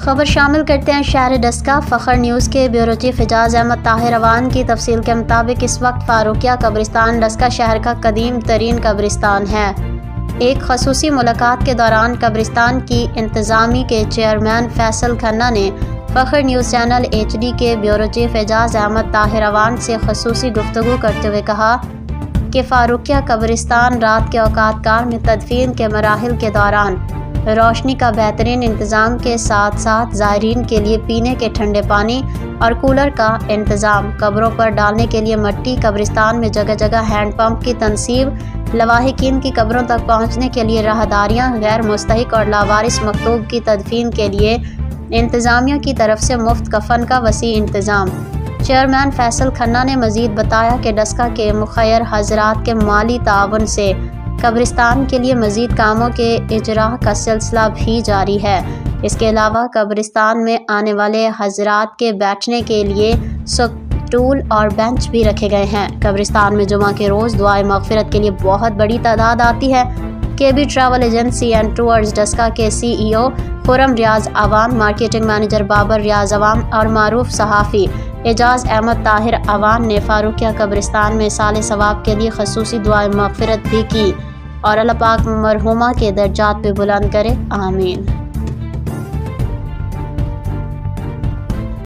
خبر شامل کرتے ہیں شہر ڈسکا۔ فخر نیوز کے بیورو چیف اعجاز احمد طاہر عوان کی تفصیل کے مطابق اس وقت فاروقیہ قبرستان ڈسکا شہر کا قدیم ترین قبرستان ہے۔ ایک خصوصی ملاقات کے دوران قبرستان کی انتظامی کے چیئرمین فیصل کھنہ نے فخر نیوز چینل HD کے بیورو چیف اعجاز احمد طاہر عوان سے خصوصی گفتگو کرتے ہوئے کہا کہ فاروقیہ قبرستان رات کے اوقات کار میں تدفین کے مراحل کے دوران روشنی کا بہترین انتظام کے ساتھ ساتھ زائرین کے لیے پینے کے ٹھنڈے پانی اور کولر کا انتظام، قبروں پر ڈالنے کے لیے مٹی، قبرستان میں جگہ جگہ ہینڈ پمپ کی تنصیب، لواحقین کی قبروں تک پہنچنے کے لیے راہداریاں، غیر مستحق اور لاوارث مکتوب کی تدفین کے لیے انتظامیہ کی طرف سے مفت کفن کا وسیع انتظام۔ چیئرمین فیصل کھنہ نے مزید بتایا کہ ڈسکا کے مخیر حضرات کے مالی تعاون سے قبرستان کے لیے مزید کاموں کے اجراء کا سلسلہ بھی جاری ہے۔ اس کے علاوہ قبرستان میں آنے والے حضرات کے بیٹھنے کے لیے سٹول اور بینچ بھی رکھے گئے ہیں۔ قبرستان میں جمعہ کے روز دعائے مغفرت کے لیے بہت بڑی تعداد آتی ہے۔ KB travel agency and tours Daska کے CEO Khurram Riaz Awan, marketing manager Babar Riaz Awan اور معروف صحافی اعجاز احمد طاہر عوان نے فاروقیہ قبرستان میں ایصال ثواب کے لیے خصوصی دعائے مغفرت بھی کی اور اللہ پاک مرحومہ کے درجات پہ بلند کرے، آمین۔